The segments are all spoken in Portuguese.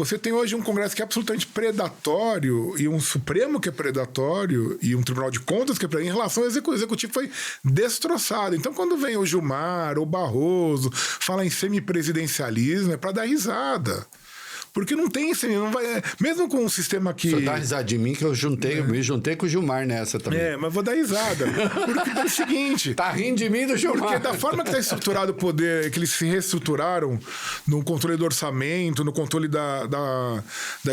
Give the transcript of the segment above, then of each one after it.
Você tem hoje um Congresso que é absolutamente predatório e um Supremo que é predatório e um Tribunal de Contas que é predatório. Em relação ao Executivo foi destroçado. Então, quando vem o Gilmar, o Barroso, fala em semipresidencialismo, é para dar risada. Porque não tem, não vai, mesmo com um sistema que... Você dá risada de mim que eu me juntei com o Gilmar nessa também. Mas vou dar risada. Porque é o seguinte... Tá rindo de mim do Gilmar. Porque da forma que está estruturado o poder, que eles se reestruturaram no controle do orçamento, no controle da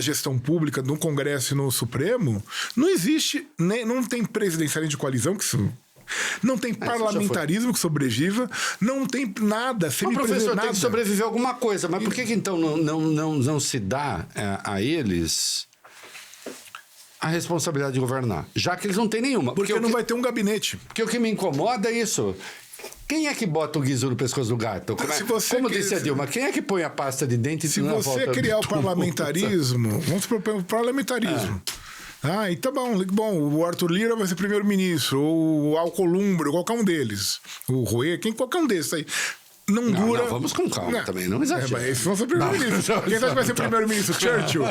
gestão pública, no Congresso e no Supremo, não existe, não tem presidencialismo de coalizão, que isso... Não tem parlamentarismo que sobreviva, não tem nada. O professor tem que sobreviver a alguma coisa, mas por que então não se dá a eles a responsabilidade de governar? Já que eles não têm nenhuma. Porque não vai ter um gabinete. Porque o que me incomoda é isso. Quem é que bota o guiso no pescoço do gato? Como disse a Dilma, quem é que põe a pasta de dente na volta? Se você criar o parlamentarismo, vamos propor o parlamentarismo. Então bom, o Arthur Lira vai ser primeiro-ministro, ou o Alcolumbre, qualquer um deles, o Rouet, qualquer um desses aí. Não dura. Não, vamos com calma também, não exagera. Esses vão ser primeiro-ministro. Quem sabe vai ser primeiro-ministro? Churchill.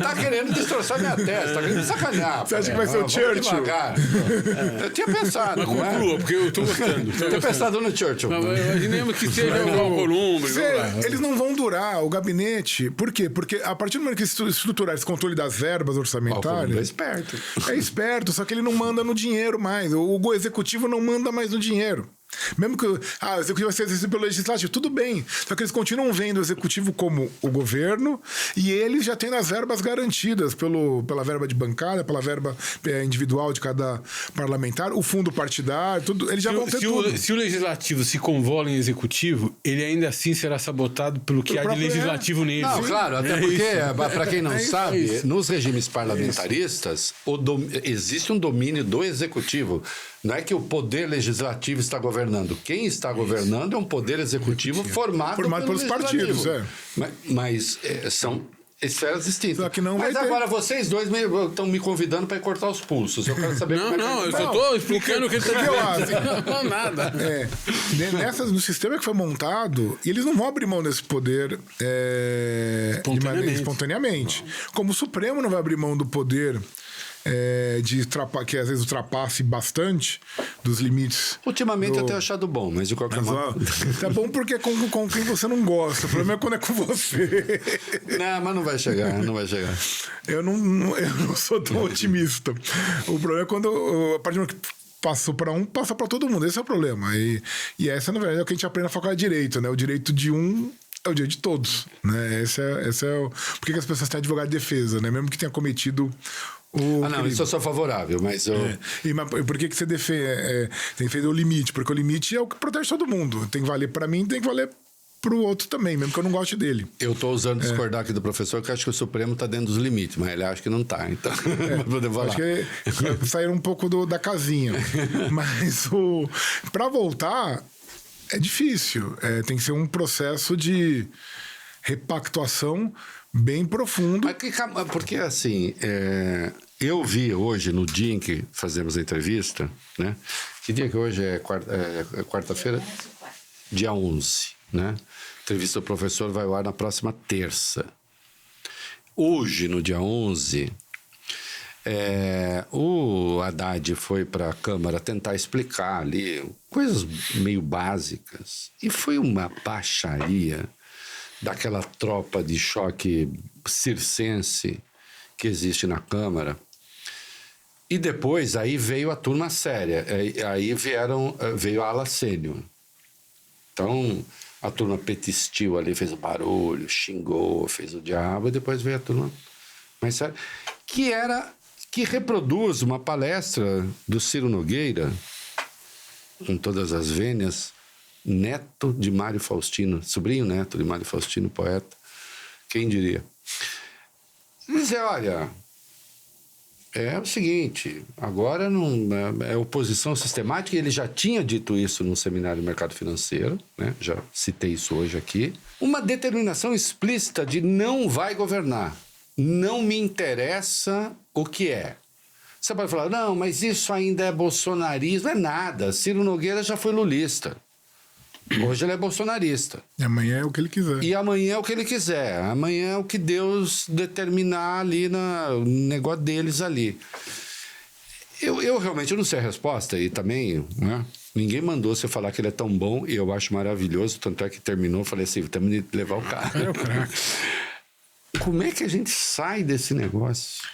Tá querendo destroçar minha testa, tá querendo sacanear. Você acha que vai ser o Churchill? Eu tinha pensado. Mas conclua, porque eu tô gostando. Eu tinha pensado no Churchill. Imaginemos que seja o Alcolumbre. Eles não vão durar, o gabinete. Por quê? Porque a partir do momento que estruturar esse controle das verbas orçamentárias. É esperto. É esperto, só que ele não manda no dinheiro mais. O executivo não manda mais no dinheiro. Mesmo que o executivo vai ser exercido pelo legislativo, tudo bem. Só que eles continuam vendo o executivo como o governo e eles já têm as verbas garantidas pela verba de bancada, pela verba individual de cada parlamentar, o fundo partidário, tudo. Eles já vão ter tudo. Se o legislativo se convola em executivo, ele ainda assim será sabotado pelo que há de legislativo nele. Não, claro, até porque, para quem não sabe, nos regimes parlamentaristas existe um domínio do executivo. Não é que o poder legislativo está governando. Quem está governando é um poder executivo formado pelos partidos. Mas são esferas distintas. Só que não mas agora vocês dois estão me convidando para cortar os pulsos. Eu quero saber como eu só estou explicando o que ele está dizendo. Não, nada. No sistema que foi montado, eles não vão abrir mão desse poder espontaneamente. Como o Supremo não vai abrir mão do poder que às vezes ultrapasse bastante dos limites. Ultimamente eu tenho achado bom, mas de qualquer modo. Tá bom porque é com quem você não gosta. O problema é quando é com você. Não, mas não vai chegar. Eu não sou tão otimista. O problema é quando a partir do momento que passou para um, passa para todo mundo. Esse é o problema. E essa, na verdade, é o que a gente aprende na faculdade de Direito, né? O direito de um é o direito de todos, né? Esse é o... Por que as pessoas têm advogado de defesa, né? Mesmo que tenha cometido isso eu sou favorável, mas eu... E por que você tem que defender o limite? Porque o limite é o que protege todo mundo. Tem que valer para mim, tem que valer pro outro também, mesmo que eu não goste dele. Eu tô usando discordar aqui do professor, que eu acho que o Supremo tá dentro dos limites, mas ele acha que não tá, então... Acho que saíram um pouco da casinha. Mas para voltar é difícil. Tem que ser um processo de repactuação bem profundo. Porque assim, eu vi hoje, no dia em que fazemos a entrevista, né? Que dia que hoje é quarta-feira? Dia 11, né? A entrevista do professor vai ao ar na próxima terça. Hoje, no dia 11, o Haddad foi para a Câmara tentar explicar ali coisas meio básicas. E foi uma baixaria daquela tropa de choque circense que existe na Câmara. E depois aí veio a turma séria, aí veio a ala sênior. Então a turma petistiu ali, fez o barulho, xingou, fez o diabo, e depois veio a turma mais séria, que reproduz uma palestra do Ciro Nogueira, com todas as vênias, neto de Mário Faustino, sobrinho neto de Mário Faustino, poeta, quem diria? Dizer, olha, é o seguinte, agora não é oposição sistemática, e ele já tinha dito isso no seminário do mercado financeiro, né? Já citei isso hoje aqui, uma determinação explícita de não vai governar, não me interessa o que é. Você pode falar, não, mas isso ainda é bolsonarismo, não é nada, Ciro Nogueira já foi lulista. Hoje ele é bolsonarista. E amanhã é o que ele quiser. E amanhã é o que ele quiser. Amanhã é o que Deus determinar ali no negócio deles ali. Eu realmente não sei a resposta e também, né? Ninguém mandou você falar que ele é tão bom e eu acho maravilhoso. Tanto é que terminou, eu falei assim, temos de levar o cara. É o craque. Como é que a gente sai desse negócio?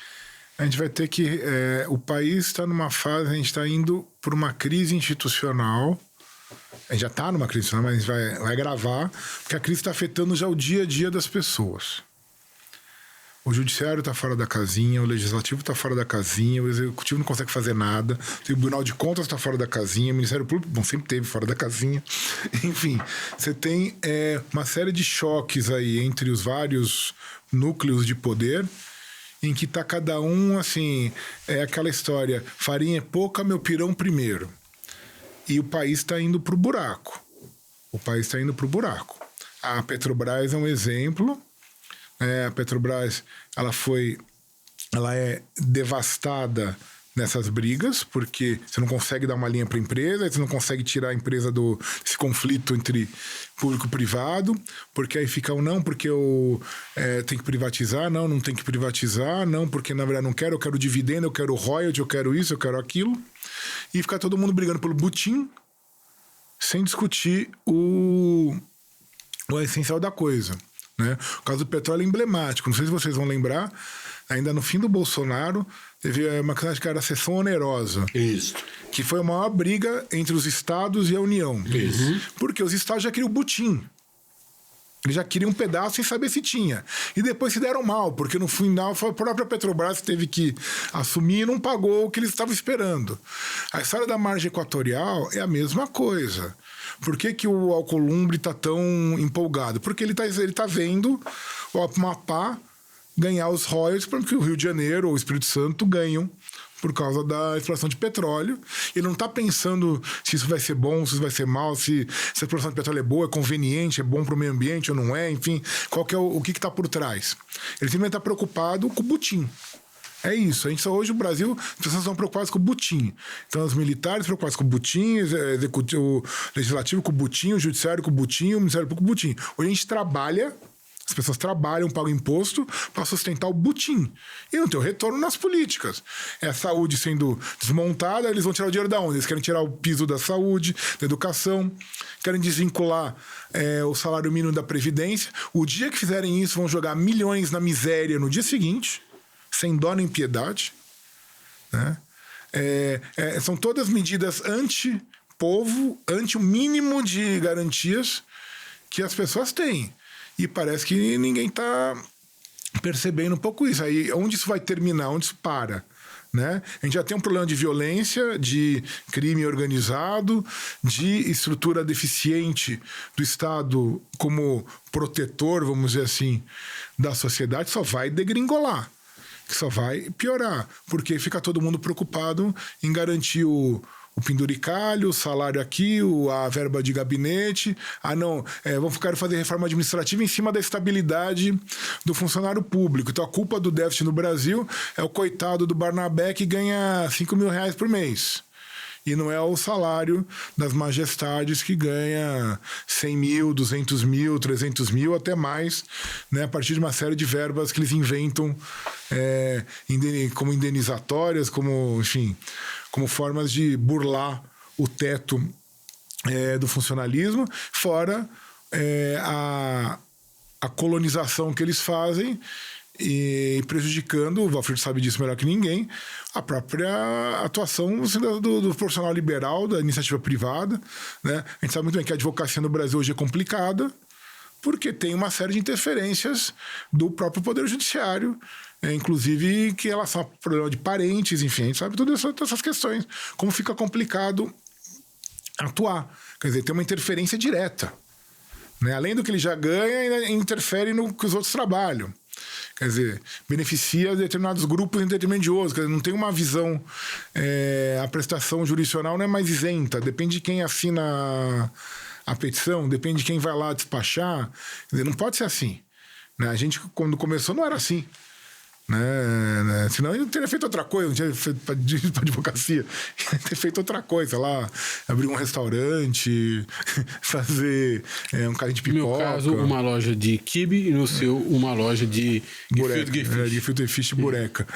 A gente vai ter que... o país está numa fase, a gente está indo por uma crise institucional. A gente já está numa crise institucional, mas a gente vai gravar, porque a crise está afetando já o dia a dia das pessoas. O judiciário está fora da casinha, o legislativo está fora da casinha, o executivo não consegue fazer nada, o Tribunal de Contas está fora da casinha, o Ministério Público, bom, sempre teve fora da casinha. Enfim, você tem uma série de choques aí entre os vários núcleos de poder, em que está cada um, assim, aquela história, farinha é pouca, meu pirão primeiro. E o país está indo para o buraco. O país está indo para o buraco. A Petrobras é um exemplo. A Petrobras ela é devastada nessas brigas, porque você não consegue dar uma linha para a empresa, você não consegue tirar a empresa desse conflito entre público e privado, porque aí fica não, porque eu tenho que privatizar, não tem que privatizar, não, porque na verdade não quero, eu quero dividendo, eu quero royalty, eu quero isso, eu quero aquilo. E ficar todo mundo brigando pelo butim sem discutir o essencial da coisa, né? O caso do petróleo é emblemático. Não sei se vocês vão lembrar, ainda no fim do Bolsonaro, teve uma questão que era a cessão onerosa. Isso. Que foi a maior briga entre os estados e a União. Isso. Porque os estados já queriam o butim. Eles já queriam um pedaço sem saber se tinha. E depois se deram mal, porque no final foi a própria Petrobras que teve que assumir e não pagou o que eles estavam esperando. A história da margem equatorial é a mesma coisa. Por que o Alcolumbre está tão empolgado? Porque ele tá vendo o Amapá ganhar os royalties, porque o Rio de Janeiro ou o Espírito Santo ganham por causa da exploração de petróleo. Ele não está pensando se isso vai ser bom, se isso vai ser mal, se a exploração de petróleo é boa, é conveniente, é bom para o meio ambiente ou não é, enfim, qual que é o que está por trás. Ele simplesmente está preocupado com o butim. É isso. Hoje, o Brasil, as pessoas estão preocupadas com o butim. Então, os militares preocupados com o butim, o legislativo com o butim, o judiciário com o butim, o Ministério Público com o butim. Hoje a gente trabalha... As pessoas trabalham, pagam imposto para sustentar o butim. E não tem o retorno nas políticas. É a saúde sendo desmontada, eles vão tirar o dinheiro da onde? Eles querem tirar o piso da saúde, da educação, querem desvincular o salário mínimo da Previdência. O dia que fizerem isso, vão jogar milhões na miséria no dia seguinte, sem dó nem piedade. Né? São todas medidas anti-povo, anti o mínimo de garantias que as pessoas têm. E parece que ninguém está percebendo um pouco isso. Aí, onde isso vai terminar? Onde isso para? Né? A gente já tem um problema de violência, de crime organizado, de estrutura deficiente do Estado como protetor, vamos dizer assim, da sociedade. Só vai degringolar, só vai piorar, porque fica todo mundo preocupado em garantir o penduricalho, o salário aqui, a verba de gabinete. Vão ficar fazer reforma administrativa em cima da estabilidade do funcionário público. Então a culpa do déficit no Brasil é o coitado do Barnabé que ganha 5 mil reais por mês. E não é o salário das majestades que ganha 100 mil, 200 mil, 300 mil, até mais, né, a partir de uma série de verbas que eles inventam como indenizatórias, como formas de burlar o teto do funcionalismo, fora a colonização que eles fazem e prejudicando, o Valfrido sabe disso melhor que ninguém, a própria atuação do profissional liberal, da iniciativa privada. Né? A gente sabe muito bem que a advocacia no Brasil hoje é complicada, porque tem uma série de interferências do próprio Poder Judiciário, inclusive que em relação ao problema de parentes, enfim, a gente sabe todas essas questões, como fica complicado atuar. Quer dizer, tem uma interferência direta. Né? Além do que ele já ganha, ainda interfere no que os outros trabalham. Quer dizer, beneficia determinados grupos em detrimento de outros. Quer dizer, não tem uma visão... a prestação jurisdicional não é mais isenta. Depende de quem assina a petição, depende de quem vai lá despachar. Quer dizer, não pode ser assim. Né? A gente, quando começou, não era assim. Né? Senão ele não teria feito outra coisa, não tinha feito pra advocacia. Ia ter feito outra coisa, sei lá, abrir um restaurante, fazer um carrinho de pipoca. No meu caso, uma loja de quibe e no seu, uma loja de Bureca, gefilte. gefilte fish bureca.